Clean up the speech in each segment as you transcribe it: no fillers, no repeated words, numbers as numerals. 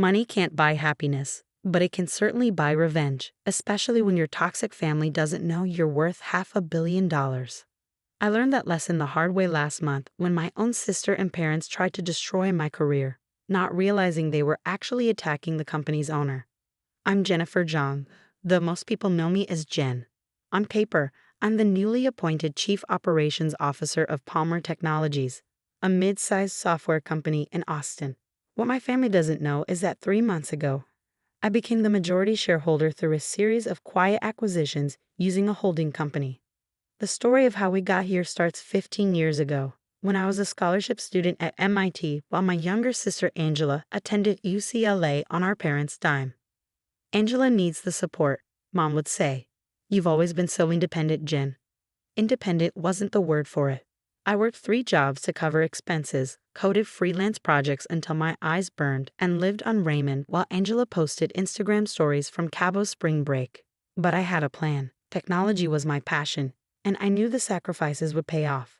Money can't buy happiness, but it can certainly buy revenge, especially when your toxic family doesn't know you're worth $500 million. I learned that lesson the hard way last month when my own sister and parents tried to destroy my career, not realizing they were actually attacking the company's owner. I'm Jennifer Zhang, though most people know me as Jen. On paper, I'm the newly appointed Chief Operations Officer of Palmer Technologies, a mid-sized software company in Austin. What my family doesn't know is that 3 months ago, I became the majority shareholder through a series of quiet acquisitions using a holding company. The story of how we got here starts 15 years ago, when I was a scholarship student at MIT while my younger sister Angela attended UCLA on our parents' dime. "Angela needs the support," Mom would say. "You've always been so independent, Jen." Independent wasn't the word for it. I worked 3 jobs to cover expenses, coded freelance projects until my eyes burned, and lived on ramen while Angela posted Instagram stories from Cabo's spring break. But I had a plan. Technology was my passion, and I knew the sacrifices would pay off.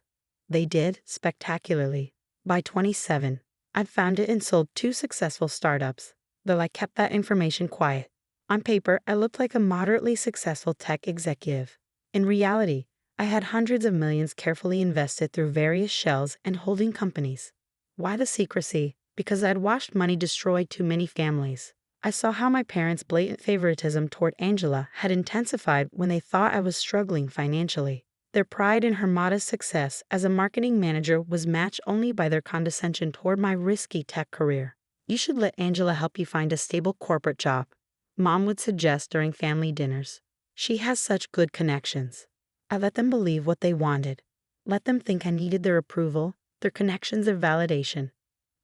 They did, spectacularly. By 27, I'd founded and sold 2 successful startups, though I kept that information quiet. On paper, I looked like a moderately successful tech executive. In reality, I had hundreds of millions carefully invested through various shells and holding companies. Why the secrecy? Because I'd watched money destroy too many families. I saw how my parents' blatant favoritism toward Angela had intensified when they thought I was struggling financially. Their pride in her modest success as a marketing manager was matched only by their condescension toward my risky tech career. "You should let Angela help you find a stable corporate job," Mom would suggest during family dinners. "She has such good connections." I let them believe what they wanted. Let them think I needed their approval, their connections, their validation.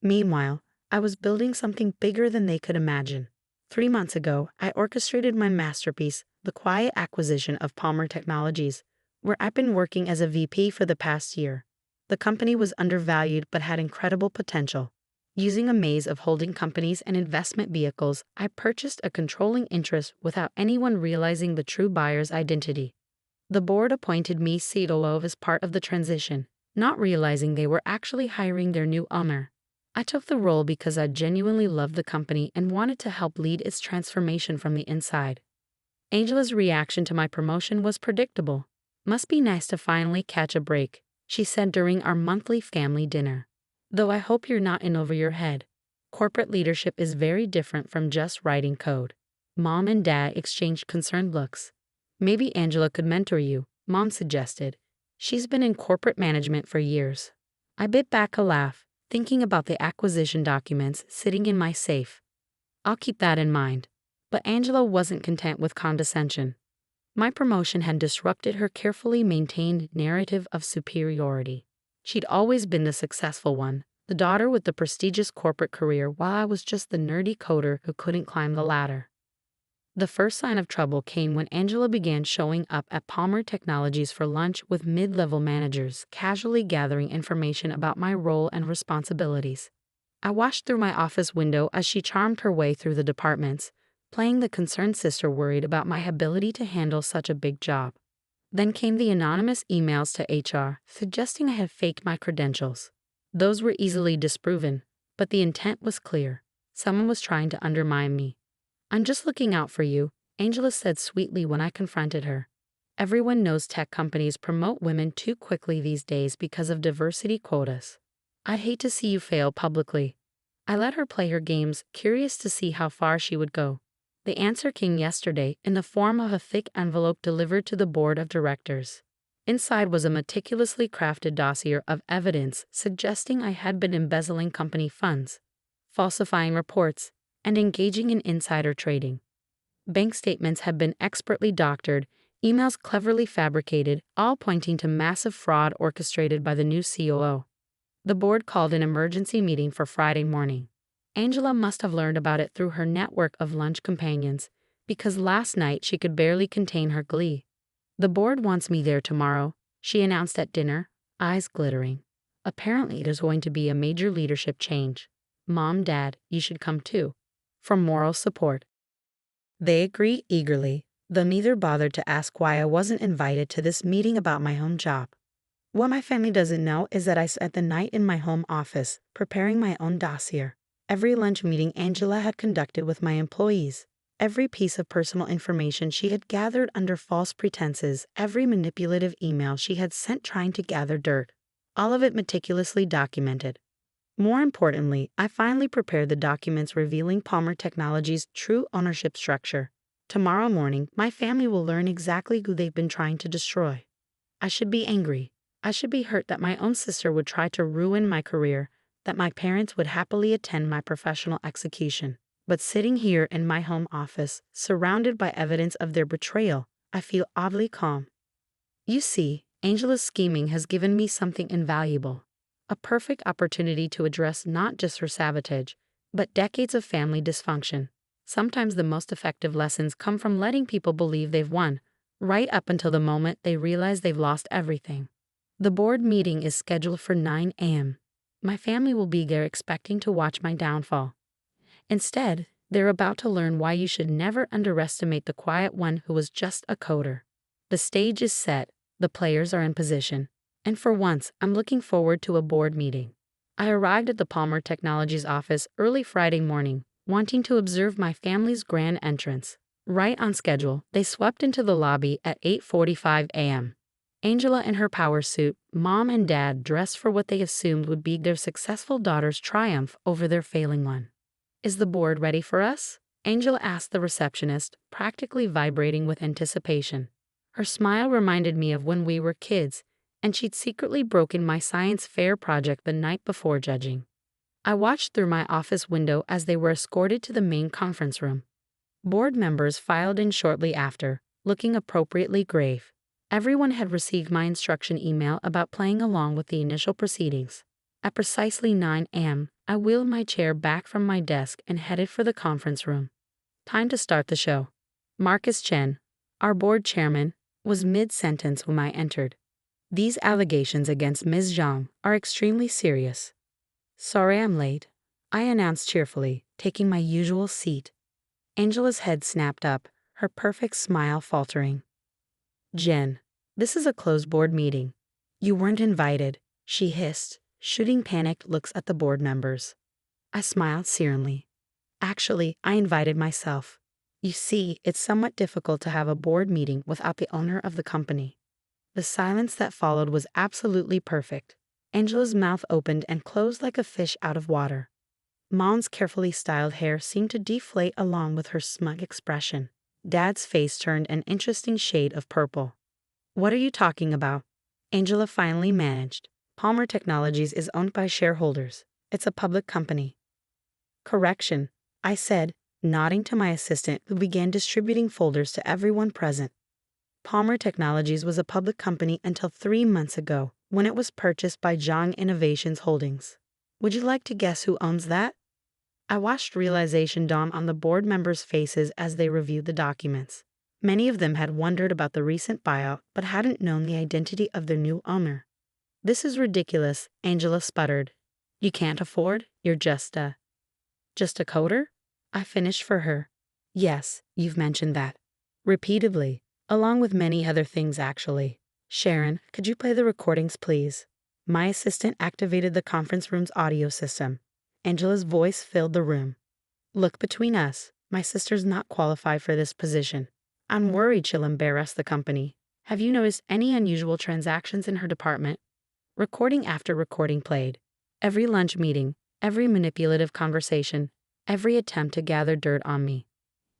Meanwhile, I was building something bigger than they could imagine. 3 months ago, I orchestrated my masterpiece, the quiet acquisition of Palmer Technologies, where I've been working as a VP for the past year. The company was undervalued but had incredible potential. Using a maze of holding companies and investment vehicles, I purchased a controlling interest without anyone realizing the true buyer's identity. The board appointed me COO as part of the transition, not realizing they were actually hiring their new owner. I took the role because I genuinely loved the company and wanted to help lead its transformation from the inside. Angela's reaction to my promotion was predictable. "Must be nice to finally catch a break," she said during our monthly family dinner. "Though I hope you're not in over your head. Corporate leadership is very different from just writing code." Mom and Dad exchanged concerned looks. "Maybe Angela could mentor you," Mom suggested. "She's been in corporate management for years." I bit back a laugh, thinking about the acquisition documents sitting in my safe. "I'll keep that in mind." But Angela wasn't content with condescension. My promotion had disrupted her carefully maintained narrative of superiority. She'd always been the successful one, the daughter with the prestigious corporate career, while I was just the nerdy coder who couldn't climb the ladder. The first sign of trouble came when Angela began showing up at Palmer Technologies for lunch with mid-level managers, casually gathering information about my role and responsibilities. I watched through my office window as she charmed her way through the departments, playing the concerned sister worried about my ability to handle such a big job. Then came the anonymous emails to HR, suggesting I had faked my credentials. Those were easily disproven, but the intent was clear. Someone was trying to undermine me. "I'm just looking out for you," Angela said sweetly when I confronted her. "Everyone knows tech companies promote women too quickly these days because of diversity quotas. I'd hate to see you fail publicly." I let her play her games, curious to see how far she would go. The answer came yesterday in the form of a thick envelope delivered to the board of directors. Inside was a meticulously crafted dossier of evidence suggesting I had been embezzling company funds, falsifying reports, and engaging in insider trading. Bank statements had been expertly doctored, emails cleverly fabricated, all pointing to massive fraud orchestrated by the new COO. The board called an emergency meeting for Friday morning. Angela must have learned about it through her network of lunch companions, because last night she could barely contain her glee. "The board wants me there tomorrow," she announced at dinner, eyes glittering. "Apparently there's going to be a major leadership change. Mom, Dad, you should come too. For moral support." They agreed eagerly, though neither bothered to ask why I wasn't invited to this meeting about my own job. What my family doesn't know is that I spent the night in my home office, preparing my own dossier. Every lunch meeting Angela had conducted with my employees, every piece of personal information she had gathered under false pretenses, every manipulative email she had sent trying to gather dirt, all of it meticulously documented. More importantly, I finally prepared the documents revealing Palmer Technologies' true ownership structure. Tomorrow morning, my family will learn exactly who they've been trying to destroy. I should be angry. I should be hurt that my own sister would try to ruin my career, that my parents would happily attend my professional execution. But sitting here in my home office, surrounded by evidence of their betrayal, I feel oddly calm. You see, Angela's scheming has given me something invaluable. A perfect opportunity to address not just her sabotage, but decades of family dysfunction. Sometimes the most effective lessons come from letting people believe they've won, right up until the moment they realize they've lost everything. The board meeting is scheduled for 9 a.m. My family will be there expecting to watch my downfall. Instead, they're about to learn why you should never underestimate the quiet one who was just a coder. The stage is set, the players are in position, and for once, I'm looking forward to a board meeting. I arrived at the Palmer Technologies office early Friday morning, wanting to observe my family's grand entrance. Right on schedule, they swept into the lobby at 8:45 a.m. Angela in her power suit, mom and dad dressed for what they assumed would be their successful daughter's triumph over their failing one. "Is the board ready for us?" Angela asked the receptionist, practically vibrating with anticipation. Her smile reminded me of when we were kids, and she'd secretly broken my science fair project the night before judging. I watched through my office window as they were escorted to the main conference room. Board members filed in shortly after, looking appropriately grave. Everyone had received my instruction email about playing along with the initial proceedings. At precisely 9 a.m., I wheeled my chair back from my desk and headed for the conference room. Time to start the show. Marcus Chen, our board chairman, was mid-sentence when I entered. "These allegations against Ms. Zhang are extremely serious." "Sorry I'm late," I announced cheerfully, taking my usual seat. Angela's head snapped up, her perfect smile faltering. "Jen, this is a closed board meeting. You weren't invited," she hissed, shooting panicked looks at the board members. I smiled serenely. "Actually, I invited myself. You see, it's somewhat difficult to have a board meeting without the owner of the company." The silence that followed was absolutely perfect. Angela's mouth opened and closed like a fish out of water. Mom's carefully styled hair seemed to deflate along with her smug expression. Dad's face turned an interesting shade of purple. "What are you talking about?" Angela finally managed. "Palmer Technologies is owned by shareholders. It's a public company." "Correction," I said, nodding to my assistant who began distributing folders to everyone present. Palmer Technologies was a public company until 3 months ago, when it was purchased by Zhang Innovations Holdings. Would you like to guess who owns that? I watched realization dawn on the board members' faces as they reviewed the documents. Many of them had wondered about the recent buyout but hadn't known the identity of their new owner. "This is ridiculous," Angela sputtered. "You can't afford? You're just a coder?" I finished for her. "Yes, you've mentioned that." Repeatedly, along with many other things actually. "Sharon, could you play the recordings, please?" My assistant activated the conference room's audio system. Angela's voice filled the room. "Look, between us, my sister's not qualified for this position. I'm worried she'll embarrass the company. Have you noticed any unusual transactions in her department?" Recording after recording played. Every lunch meeting, every manipulative conversation, every attempt to gather dirt on me.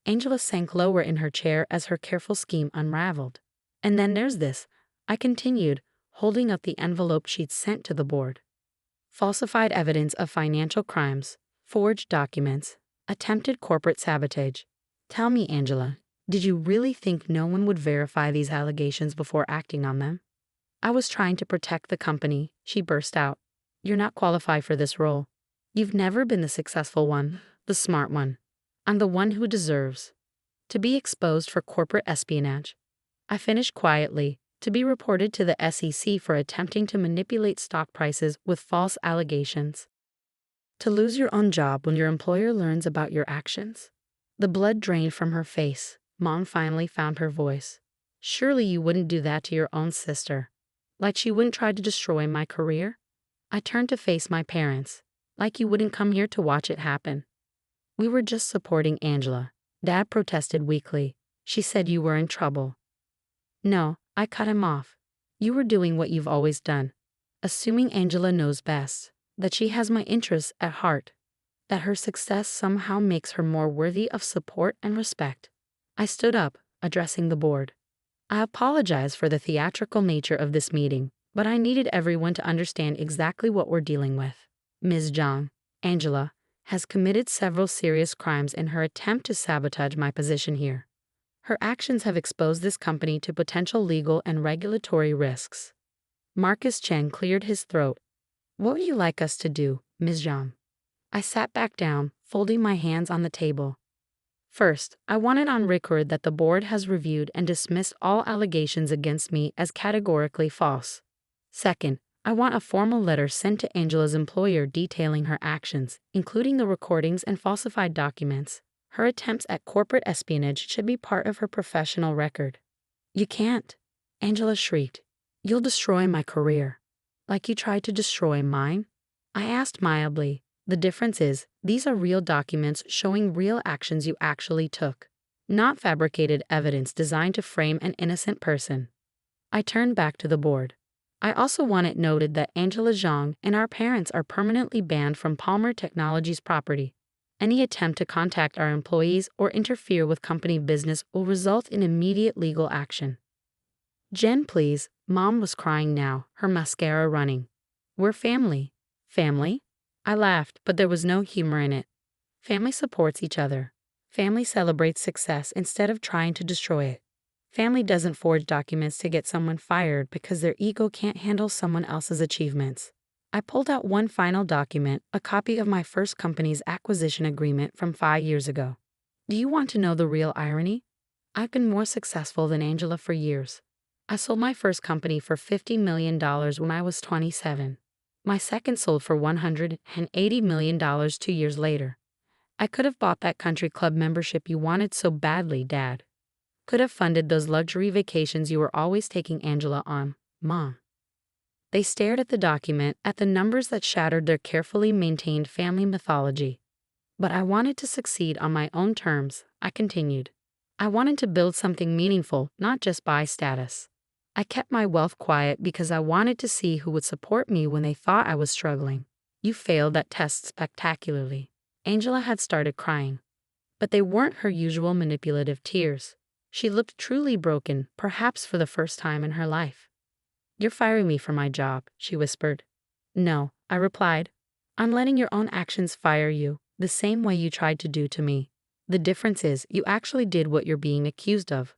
Angela sank lower in her chair as her careful scheme unraveled. "And then there's this," I continued, holding up the envelope she'd sent to the board. "Falsified evidence of financial crimes, forged documents, attempted corporate sabotage. Tell me, Angela, did you really think no one would verify these allegations before acting on them?" "I was trying to protect the company," she burst out. "You're not qualified for this role. You've never been the successful one, the smart one. I'm the one who deserves to be exposed for corporate espionage." I finished quietly, "to be reported to the SEC for attempting to manipulate stock prices with false allegations. To lose your own job when your employer learns about your actions." The blood drained from her face. Mom finally found her voice. "Surely you wouldn't do that to your own sister. Like she wouldn't try to destroy my career?" I turned to face my parents. Like you wouldn't come here to watch it happen. We were just supporting Angela. Dad protested weakly. She said you were in trouble. No, I cut him off. You were doing what you've always done. Assuming Angela knows best, that she has my interests at heart, that her success somehow makes her more worthy of support and respect. I stood up, addressing the board. I apologize for the theatrical nature of this meeting, but I needed everyone to understand exactly what we're dealing with. Ms. Zhang, Angela, has committed several serious crimes in her attempt to sabotage my position here. Her actions have exposed this company to potential legal and regulatory risks. Marcus Chen cleared his throat. What would you like us to do, Ms. Zhang? I sat back down, folding my hands on the table. First, I want it on record that the board has reviewed and dismissed all allegations against me as categorically false. Second, I want a formal letter sent to Angela's employer detailing her actions, including the recordings and falsified documents. Her attempts at corporate espionage should be part of her professional record. You can't, Angela shrieked. You'll destroy my career. Like you tried to destroy mine? I asked mildly. The difference is, these are real documents showing real actions you actually took, not fabricated evidence designed to frame an innocent person. I turned back to the board. I also want it noted that Angela Zhang and our parents are permanently banned from Palmer Technologies property. Any attempt to contact our employees or interfere with company business will result in immediate legal action. Jen, please, Mom was crying now, her mascara running. We're family. Family? I laughed, but there was no humor in it. Family supports each other. Family celebrates success instead of trying to destroy it. Family doesn't forge documents to get someone fired because their ego can't handle someone else's achievements. I pulled out one final document, a copy of my first company's acquisition agreement from 5 years ago. Do you want to know the real irony? I've been more successful than Angela for years. I sold my first company for $50 million when I was 27. My second sold for $180 million 2 years later. I could have bought that country club membership you wanted so badly, Dad. Could have funded those luxury vacations you were always taking Angela on, Mom. They stared at the document, at the numbers that shattered their carefully maintained family mythology. But I wanted to succeed on my own terms, I continued. I wanted to build something meaningful, not just buy status. I kept my wealth quiet because I wanted to see who would support me when they thought I was struggling. You failed that test spectacularly. Angela had started crying. But they weren't her usual manipulative tears. She looked truly broken, perhaps for the first time in her life. You're firing me from my job, she whispered. No, I replied. I'm letting your own actions fire you, the same way you tried to do to me. The difference is you actually did what you're being accused of.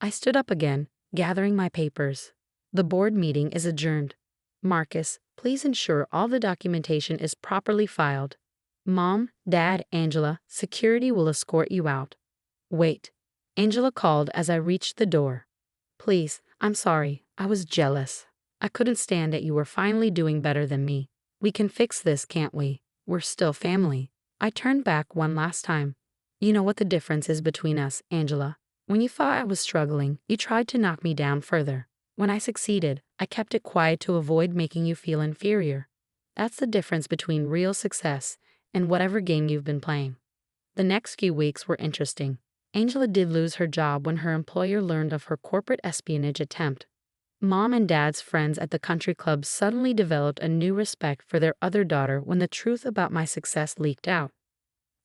I stood up again, gathering my papers. The board meeting is adjourned. Marcus, please ensure all the documentation is properly filed. Mom, Dad, Angela, security will escort you out. Wait. Angela called as I reached the door. Please, I'm sorry, I was jealous. I couldn't stand that you were finally doing better than me. We can fix this, can't we? We're still family. I turned back one last time. You know what the difference is between us, Angela. When you thought I was struggling, you tried to knock me down further. When I succeeded, I kept it quiet to avoid making you feel inferior. That's the difference between real success and whatever game you've been playing. The next few weeks were interesting. Angela did lose her job when her employer learned of her corporate espionage attempt. Mom and Dad's friends at the country club suddenly developed a new respect for their other daughter when the truth about my success leaked out.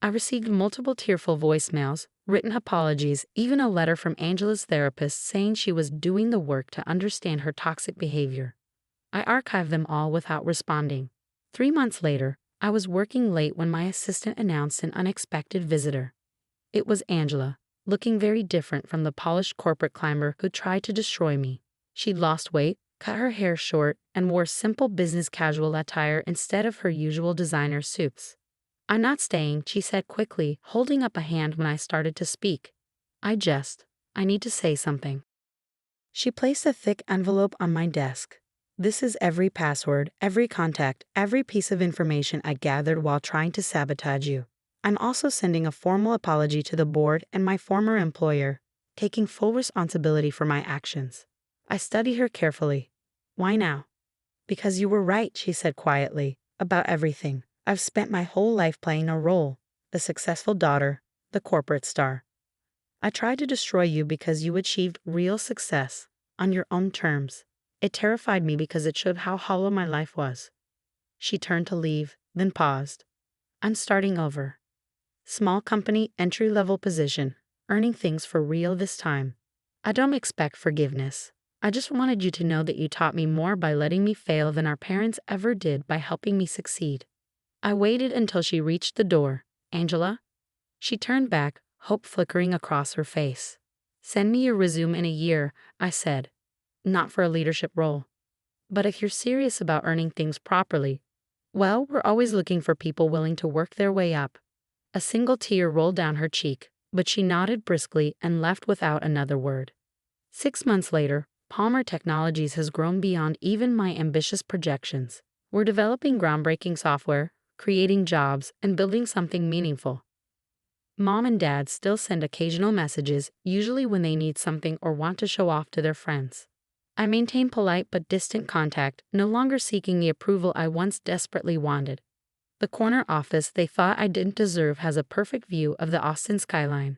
I received multiple tearful voicemails, written apologies, even a letter from Angela's therapist saying she was doing the work to understand her toxic behavior. I archived them all without responding. 3 months later, I was working late when my assistant announced an unexpected visitor. It was Angela, looking very different from the polished corporate climber who tried to destroy me. She'd lost weight, cut her hair short, and wore simple business casual attire instead of her usual designer suits. I'm not staying, she said quickly, holding up a hand when I started to speak. I need to say something. She placed a thick envelope on my desk. This is every password, every contact, every piece of information I gathered while trying to sabotage you. I'm also sending a formal apology to the board and my former employer, taking full responsibility for my actions. I studied her carefully. Why now? Because you were right, she said quietly, about everything. I've spent my whole life playing a role, the successful daughter, the corporate star. I tried to destroy you because you achieved real success on your own terms. It terrified me because it showed how hollow my life was. She turned to leave, then paused. I'm starting over. Small company, entry-level position, earning things for real this time. I don't expect forgiveness. I just wanted you to know that you taught me more by letting me fail than our parents ever did by helping me succeed. I waited until she reached the door. Angela? She turned back, hope flickering across her face. Send me your resume in a year, I said. Not for a leadership role. But if you're serious about earning things properly, well, we're always looking for people willing to work their way up. A single tear rolled down her cheek, but she nodded briskly and left without another word. 6 months later, Palmer Technologies has grown beyond even my ambitious projections. We're developing groundbreaking software, creating jobs, and building something meaningful. Mom and Dad still send occasional messages, usually when they need something or want to show off to their friends. I maintain polite but distant contact, no longer seeking the approval I once desperately wanted. The corner office they thought I didn't deserve has a perfect view of the Austin skyline.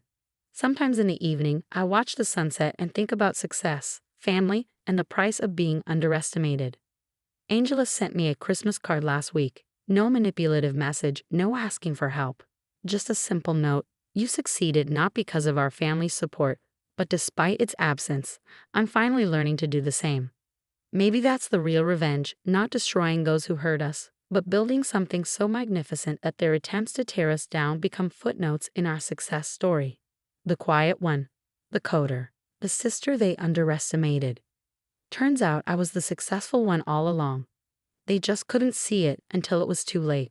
Sometimes in the evening, I watch the sunset and think about success, family, and the price of being underestimated. Angela sent me a Christmas card last week. No manipulative message, no asking for help. Just a simple note. You succeeded not because of our family's support, but despite its absence. I'm finally learning to do the same. Maybe that's the real revenge, not destroying those who hurt us, but building something so magnificent that their attempts to tear us down become footnotes in our success story. The quiet one, the coder, the sister they underestimated. Turns out I was the successful one all along. They just couldn't see it until it was too late.